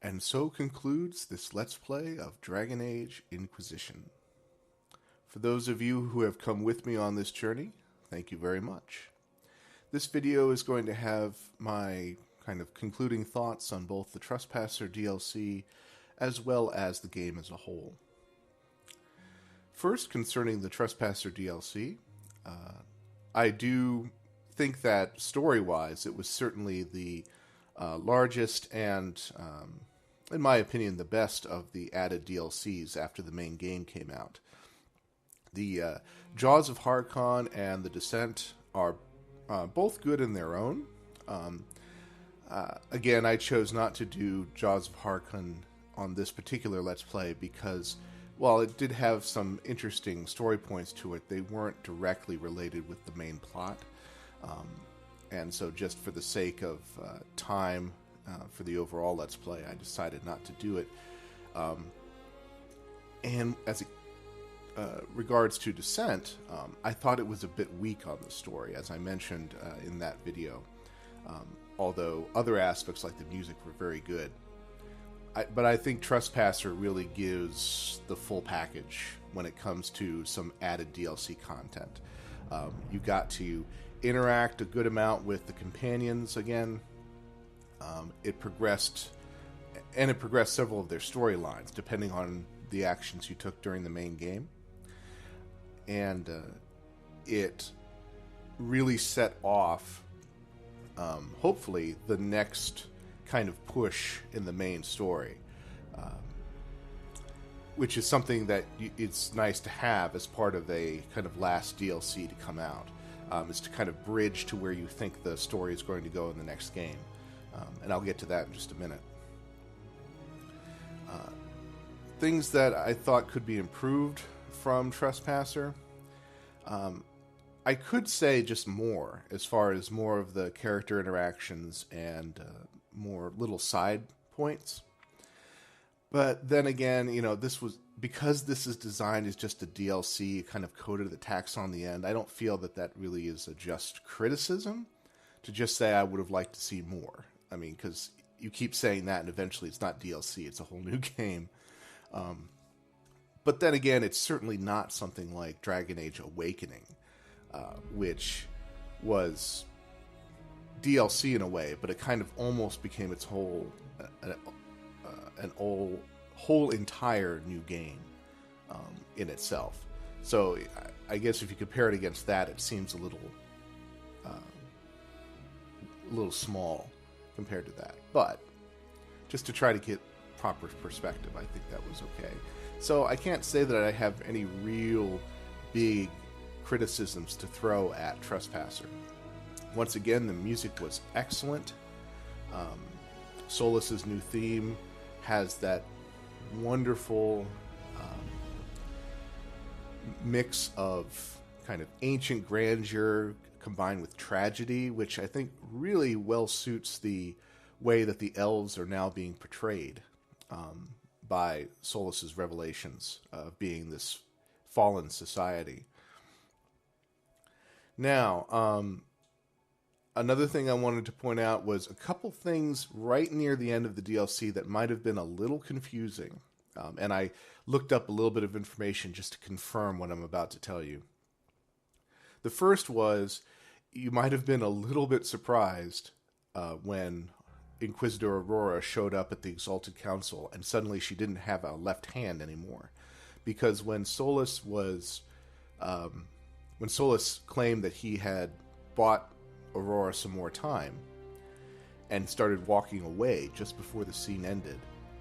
And so concludes this Let's Play of Dragon Age Inquisition. For those of you who have come with me on this journey, thank you very much. This video is going to have my kind of concluding thoughts on both the Trespasser DLC as well as the game as a whole. First, concerning the Trespasser DLC, I do think that story-wise it was certainly the largest and, in my opinion, the best of the added DLCs after the main game came out. The Jaws of Harkon and the Descent are both good in their own. Again, I chose not to do Jaws of Harkon on this particular Let's Play because, while it did have some interesting story points to it, they weren't directly related with the main plot. And so just for the sake of time for the overall Let's Play, I decided not to do it. And as it regards to Descent, I thought it was a bit weak on the story, as I mentioned in that video. Although other aspects like the music were very good. But I think Trespasser really gives the full package when it comes to some added DLC content. You got to interact a good amount with the companions again. It progressed several of their storylines, depending on the actions you took during the main game. And it really set off, hopefully, the next kind of push in the main story, which is something that it's nice to have as part of a kind of last DLC to come out, is to kind of bridge to where you think the story is going to go in the next game. And I'll get to that in just a minute. Things that I thought could be improved from Trespasser. I could say just more, as far as more of the character interactions and more little side points. But then again, because this is designed as just a DLC, kind of coded the tax on the end, I don't feel that really is a just criticism to just say I would have liked to see more. I mean, because you keep saying that and eventually it's not DLC, it's a whole new game. But then again, it's certainly not something like Dragon Age Awakening, which was DLC in a way, but it kind of almost became its whole entire new game in itself. So I guess if you compare it against that, it seems a little small compared to that. But just to try to get proper perspective, I think that was okay. So I can't say that I have any real big criticisms to throw at Trespasser. Once again, the music was excellent. Solas's new theme has that wonderful mix of kind of ancient grandeur combined with tragedy, which I think really well suits the way that the elves are now being portrayed by Solas's revelations of being this fallen society. Now, another thing I wanted to point out was a couple things right near the end of the DLC that might have been a little confusing. And I looked up a little bit of information just to confirm what I'm about to tell you. The first was, you might have been a little bit surprised when Inquisitor Aurora showed up at the Exalted Council and suddenly she didn't have a left hand anymore. Because when Solas claimed that he had bought Aurora some more time and started walking away just before the scene ended,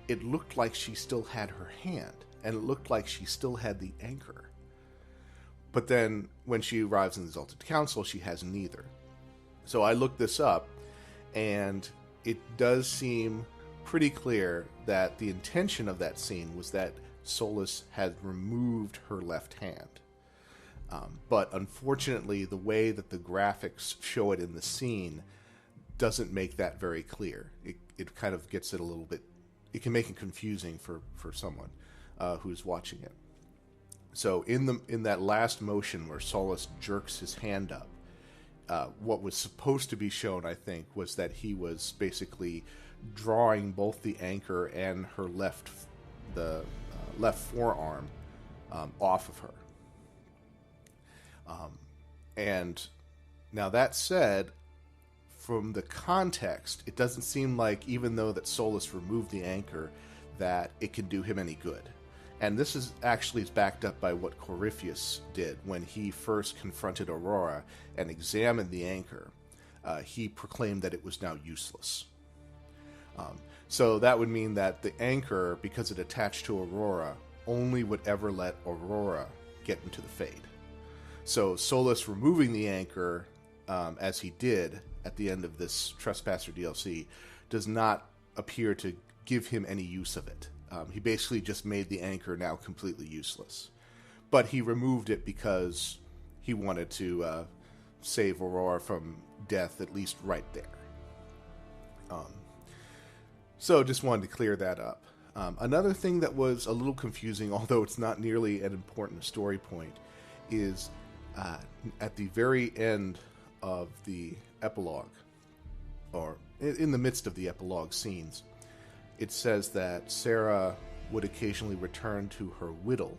it looked like she still had her hand, and it looked like she still had the anchor. But then, when she arrives in the Exalted Council, she has neither. So I looked this up, and it does seem pretty clear that the intention of that scene was that Solas had removed her left hand. But unfortunately, the way that the graphics show it in the scene doesn't make that very clear. It kind of gets it a little bit... It can make it confusing for someone who's watching it. So in that last motion where Solas jerks his hand up, what was supposed to be shown, I think, was that he was basically drawing both the anchor and her left forearm off of her. And now that said, from the context, it doesn't seem like, even though that Solus removed the anchor, that it can do him any good. And this is actually backed up by what Corypheus did when he first confronted Aurora and examined the anchor. He proclaimed that it was now useless. So that would mean that the anchor, because it attached to Aurora, only would ever let Aurora get into the Fade. So Solus removing the anchor, as he did at the end of this Trespasser DLC, does not appear to give him any use of it. He basically just made the anchor now completely useless. But he removed it because he wanted to save Aurora from death, at least right there. So just wanted to clear that up. Another thing that was a little confusing, although it's not nearly an important story point, is at the very end of the epilogue, or in the midst of the epilogue scenes, it says that Sarah would occasionally return to her whittle.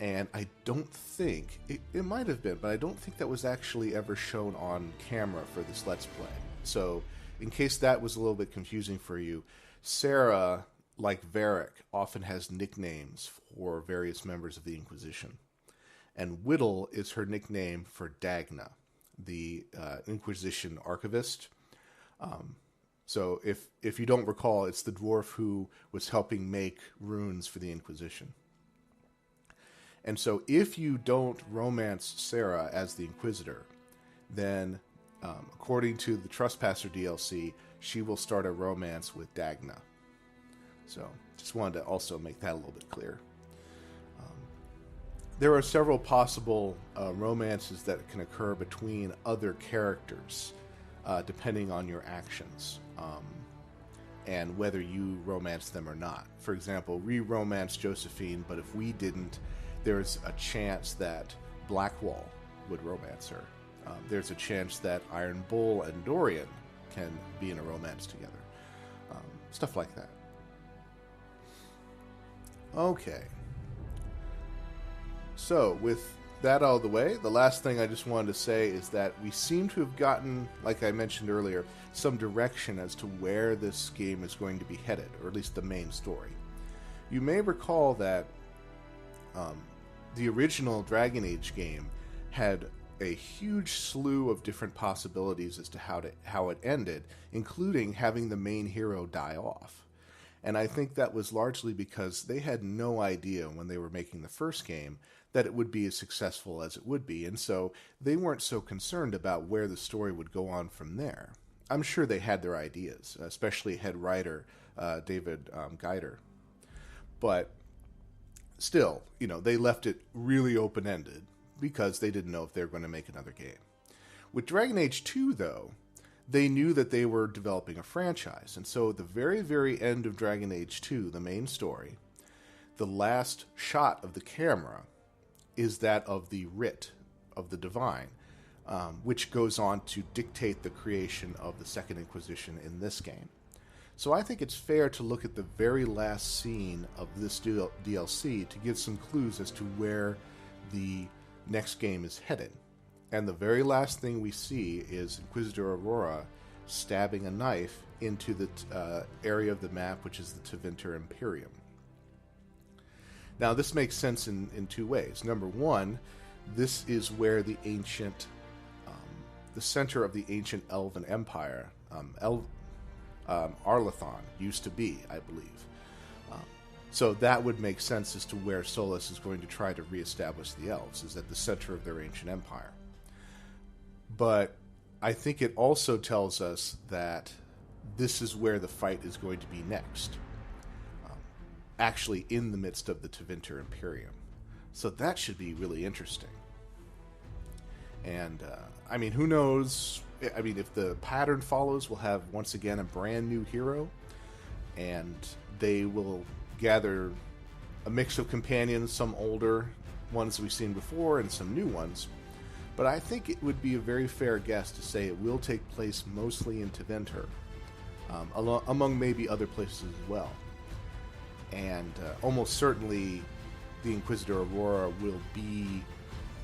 And I don't think, it might have been, but I don't think that was actually ever shown on camera for this Let's Play. So, in case that was a little bit confusing for you, Sarah, like Varric, often has nicknames for various members of the Inquisition. And Whittle is her nickname for Dagna, the Inquisition archivist. So if you don't recall, it's the dwarf who was helping make runes for the Inquisition. And so if you don't romance Sarah as the Inquisitor, then according to the Trespasser DLC, she will start a romance with Dagna. So just wanted to also make that a little bit clear. There are several possible romances that can occur between other characters, depending on your actions and whether you romance them or not. For example, we romanced Josephine, but if we didn't, there's a chance that Blackwall would romance her. There's a chance that Iron Bull and Dorian can be in a romance together. Stuff like that. Okay. So, with that out of the way, the last thing I just wanted to say is that we seem to have gotten, like I mentioned earlier, some direction as to where this game is going to be headed, or at least the main story. You may recall that the original Dragon Age game had a huge slew of different possibilities as to how it ended, including having the main hero die off. And I think that was largely because they had no idea when they were making the first game that it would be as successful as it would be, and so they weren't so concerned about where the story would go on from there. I'm sure they had their ideas, especially head writer David Geider. But still, they left it really open-ended because they didn't know if they were going to make another game. With Dragon Age 2, though, they knew that they were developing a franchise, and so at the very, very end of Dragon Age 2, the main story, the last shot of the camera is that of the Writ, of the Divine, which goes on to dictate the creation of the Second Inquisition in this game. So I think it's fair to look at the very last scene of this DLC to give some clues as to where the next game is headed. And the very last thing we see is Inquisitor Aurora stabbing a knife into the area of the map, which is the Tevinter Imperium. Now, this makes sense in two ways. Number one, this is where the ancient, the center of the ancient Elven Empire, Arlathon, used to be, I believe. So that would make sense as to where Solus is going to try to reestablish the elves, is at the center of their ancient empire. But I think it also tells us that this is where the fight is going to be next. Actually in the midst of the Tevinter Imperium. So that should be really interesting. And, who knows? If the pattern follows, we'll have, once again, a brand new hero. And they will gather a mix of companions, some older ones we've seen before and some new ones. but I think it would be a very fair guess to say it will take place mostly in Tevinter, among maybe other places as well. And almost certainly the Inquisitor Aurora will be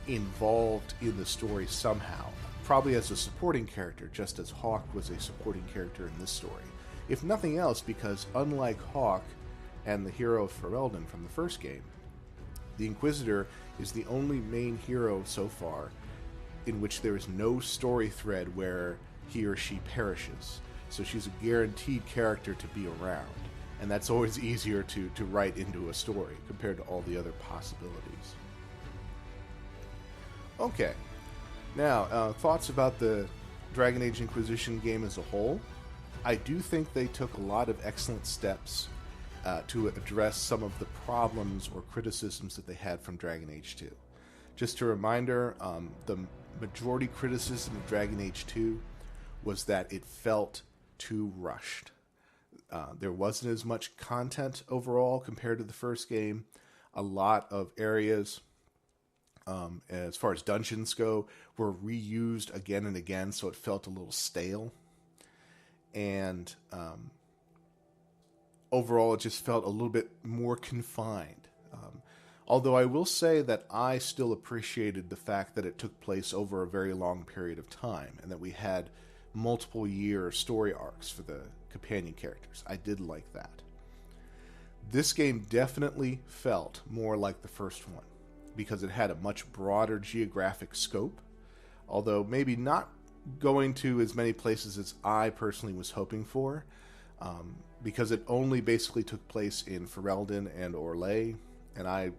involved in the story somehow, probably as a supporting character, just as Hawk was a supporting character in this story. If nothing else, because unlike Hawk and the hero of Ferelden from the first game, the Inquisitor is the only main hero so far in which there is no story thread where he or she perishes. So she's a guaranteed character to be around, and that's always easier to write into a story compared to all the other possibilities. Okay, now thoughts about the Dragon Age Inquisition game as a whole. I do think they took a lot of excellent steps to address some of the problems or criticisms that they had from Dragon Age 2. Just a reminder, the majority criticism of Dragon Age 2 was that it felt too rushed. There wasn't as much content overall compared to the first game. A lot of areas, as far as dungeons go, were reused again and again, so it felt a little stale. And overall, it just felt a little bit more confined. Although I will say that I still appreciated the fact that it took place over a very long period of time, and that we had multiple year story arcs for the companion characters. I did like that. This game definitely felt more like the first one, because it had a much broader geographic scope, although maybe not going to as many places as I personally was hoping for, because it only basically took place in Ferelden and Orlais, and I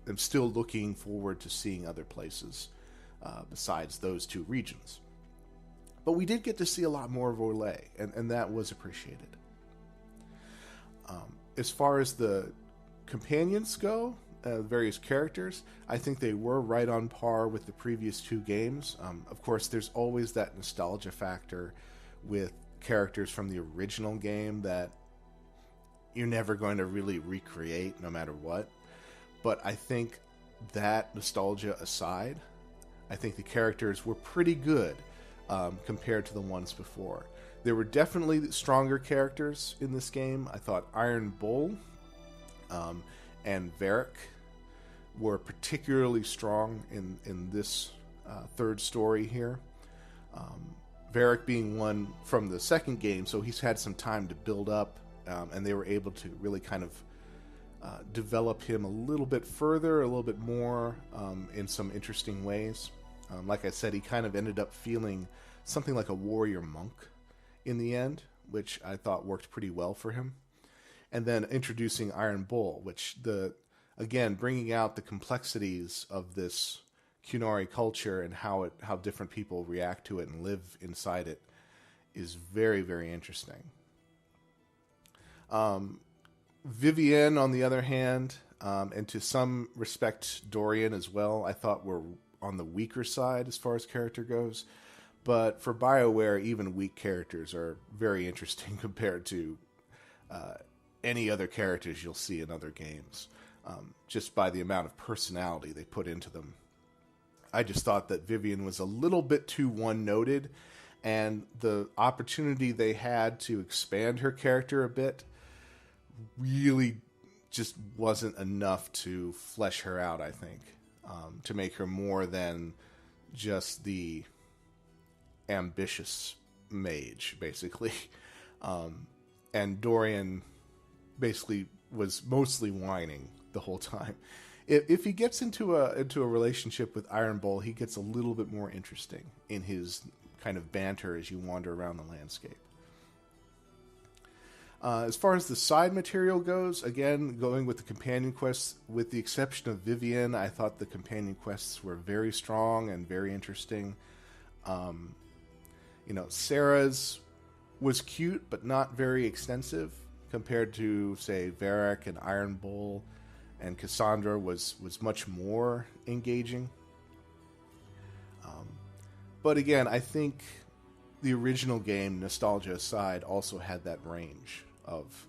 am still looking forward to seeing other places besides those two regions. But we did get to see a lot more of Orlais, and that was appreciated. As far as the companions go, various characters, I think they were right on par with the previous two games. Of course, there's always that nostalgia factor with characters from the original game that you're never going to really recreate no matter what. But I think that nostalgia aside, I think the characters were pretty good compared to the ones before. There were definitely stronger characters in this game. I thought Iron Bull and Varric were particularly strong in this third story here. Varric being one from the second game, so he's had some time to build up, and they were able to really kind of develop him a little bit further, a little bit more in some interesting ways. Like I said, he kind of ended up feeling something like a warrior monk in the end, which I thought worked pretty well for him. And then introducing Iron Bull, which again, bringing out the complexities of this Qunari culture and how different people react to it and live inside it is very, very interesting. Vivienne, on the other hand, and to some respect Dorian as well, I thought were on the weaker side as far as character goes. But for BioWare, even weak characters are very interesting compared to any other characters you'll see in other games, just by the amount of personality they put into them. I just thought that Vivienne was a little bit too one-noted, and the opportunity they had to expand her character a bit really just wasn't enough to flesh her out, I think, to make her more than just the ambitious mage, basically. And Dorian basically was mostly whining the whole time. If he gets into a relationship with Iron Bull, he gets a little bit more interesting in his kind of banter as you wander around the landscape. As far as the side material goes, again, going with the companion quests, with the exception of Vivienne, I thought the companion quests were very strong and very interesting. Sarah's was cute, but not very extensive compared to, say, Varric and Iron Bull, and Cassandra was much more engaging. But again, I think the original game, nostalgia aside, also had that range of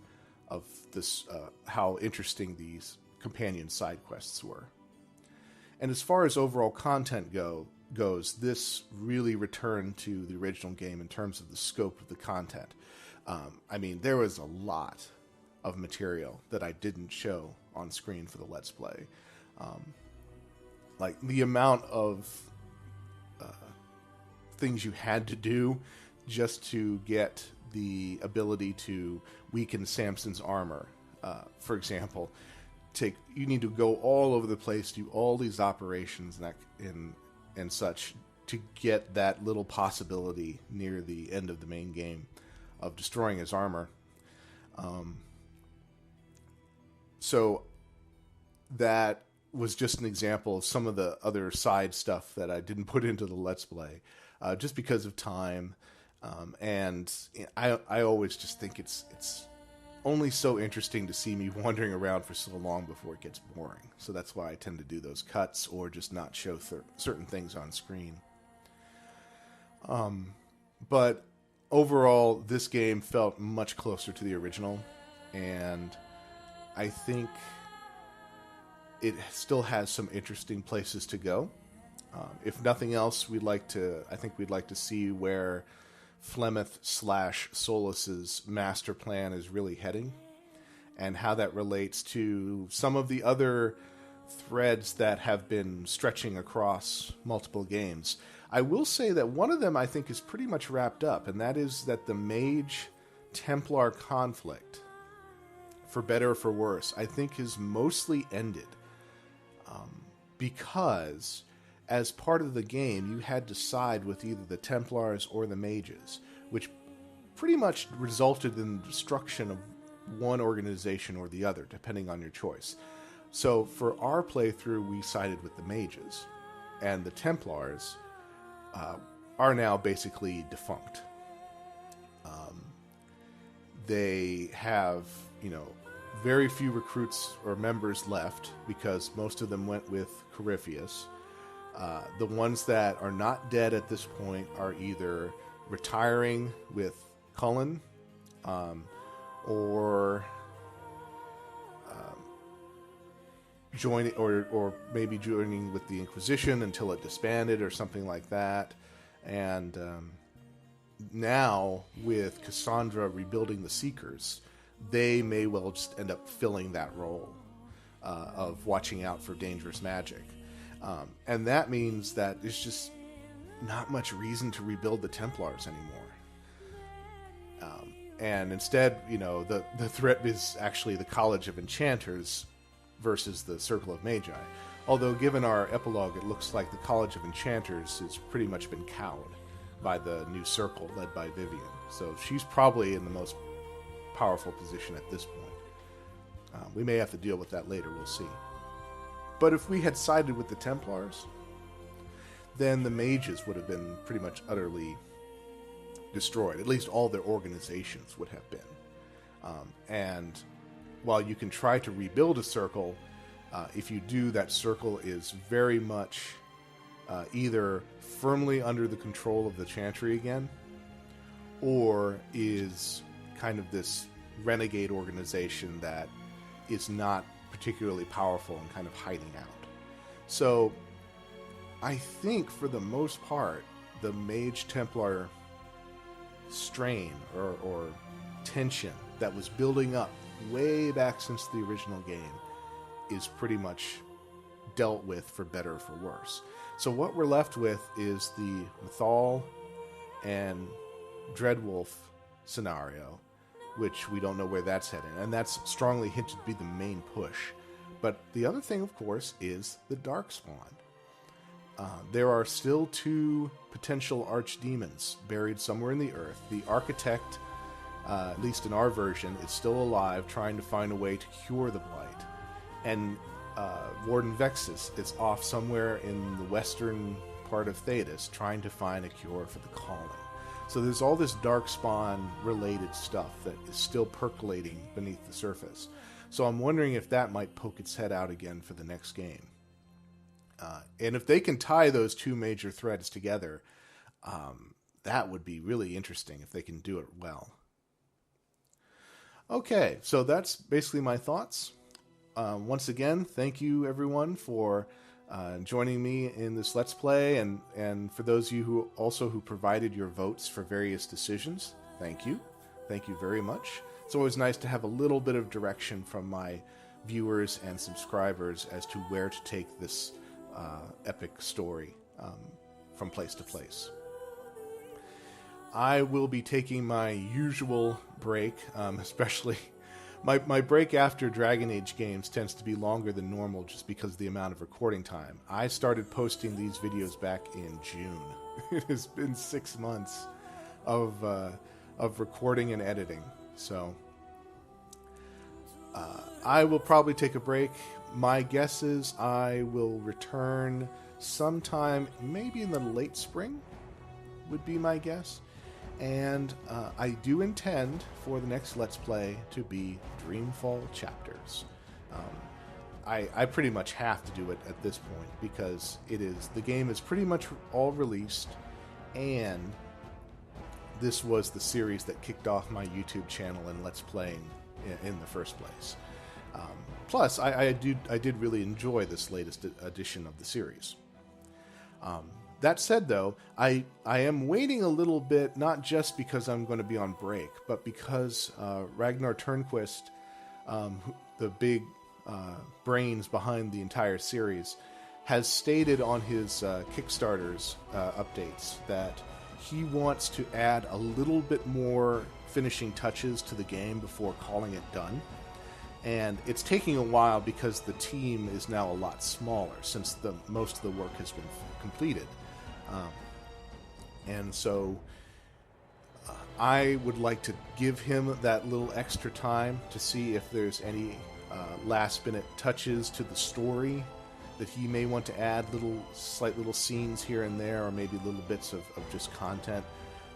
this how interesting these companion side quests were. And as far as overall content go, goes, this really returned to the original game in terms of the scope of the content. I mean, there was a lot of material that I didn't show on screen for the Let's Play. Like, the amount of things you had to do just to get the ability to weaken Samson's armor. For example, you need to go all over the place, do all these operations and such to get that little possibility near the end of the main game of destroying his armor. So that was just an example of some of the other side stuff that I didn't put into the Let's Play, just because of time. And I always just think it's only so interesting to see me wandering around for so long before it gets boring. So that's why I tend to do those cuts or just not show certain things on screen. But overall, this game felt much closer to the original, and I think it still has some interesting places to go. If nothing else, I think we'd like to see where Flemeth/Solus's master plan is really heading, and how that relates to some of the other threads that have been stretching across multiple games. I will say that one of them I think is pretty much wrapped up, and that is that the Mage Templar conflict, for better or for worse, I think is mostly ended. Because as part of the game, you had to side with either the Templars or the Mages, which pretty much resulted in the destruction of one organization or the other, depending on your choice. So for our playthrough, we sided with the Mages, and the Templars are now basically defunct. They have, very few recruits or members left, because most of them went with Corypheus. The ones that are not dead at this point are either retiring with Cullen, or joining, or maybe joining with the Inquisition until it disbanded or something like that. And now, with Cassandra rebuilding the Seekers, they may well just end up filling that role of watching out for dangerous magic. And that means that there's just not much reason to rebuild the Templars anymore. And instead, the threat is actually the College of Enchanters versus the Circle of Magi. Although, given our epilogue, it looks like the College of Enchanters has pretty much been cowed by the new Circle led by Vivian. So she's probably in the most powerful position at this point. We may have to deal with that later, we'll see. But if we had sided with the Templars, then the Mages would have been pretty much utterly destroyed. At least all their organizations would have been. And while you can try to rebuild a circle, if you do, that circle is very much either firmly under the control of the Chantry again, or is kind of this renegade organization that is not particularly powerful and kind of hiding out. So I think for the most part, the Mage Templar strain or tension that was building up way back since the original game is pretty much dealt with, for better or for worse. So what we're left with is the Mythal and Dreadwolf scenario, which we don't know where that's heading, and that's strongly hinted to be the main push. But the other thing, of course, is the Darkspawn. There are still 2 potential archdemons buried somewhere in the earth. The Architect, at least in our version, is still alive, trying to find a way to cure the Blight. And Warden Vexus is off somewhere in the western part of Thedas, trying to find a cure for the Calling. So there's all this Darkspawn-related stuff that is still percolating beneath the surface. So I'm wondering if that might poke its head out again for the next game. And if they can tie those 2 major threads together, that would be really interesting if they can do it well. Okay, so that's basically my thoughts. Once again, thank you everyone for joining me in this Let's Play, and for those of you who provided your votes for various decisions, thank you. Thank you very much. It's always nice to have a little bit of direction from my viewers and subscribers as to where to take this epic story from place to place. I will be taking my usual break, especially my break after Dragon Age games tends to be longer than normal just because of the amount of recording time. I started posting these videos back in June. It has been 6 months of recording and editing, so I will probably take a break. My guess is I will return sometime, maybe in the late spring, would be my guess. And I do intend for the next Let's Play to be Dreamfall Chapters. I pretty much have to do it at this point because the game is pretty much all released, and this was the series that kicked off my YouTube channel and Let's Playing in the first place. Plus, I did really enjoy this latest edition of the series. That said, though, I am waiting a little bit, not just because I'm going to be on break, but because Ragnar Turnquist, the big brains behind the entire series, has stated on his Kickstarter's updates that he wants to add a little bit more finishing touches to the game before calling it done. And it's taking a while because the team is now a lot smaller since most of the work has been completed. And so I would like to give him that little extra time to see if there's any last-minute touches to the story that he may want to add, slight little scenes here and there, or maybe little bits of just content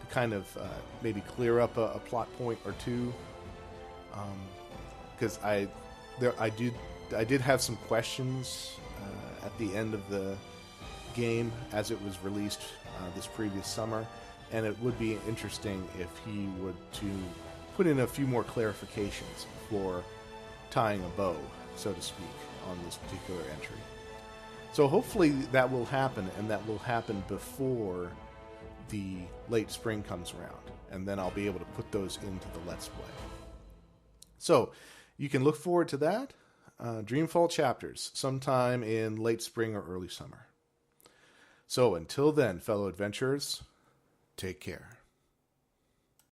to kind of maybe clear up a plot point or two. Because I did have some questions at the end of the game as it was released this previous summer, and it would be interesting if he would to put in a few more clarifications before tying a bow, so to speak, on this particular entry. So hopefully that will happen, and that will happen before the late spring comes around, and then I'll be able to put those into the Let's Play. So you can look forward to that. Dreamfall Chapters, sometime in late spring or early summer. So until then, fellow adventurers, take care.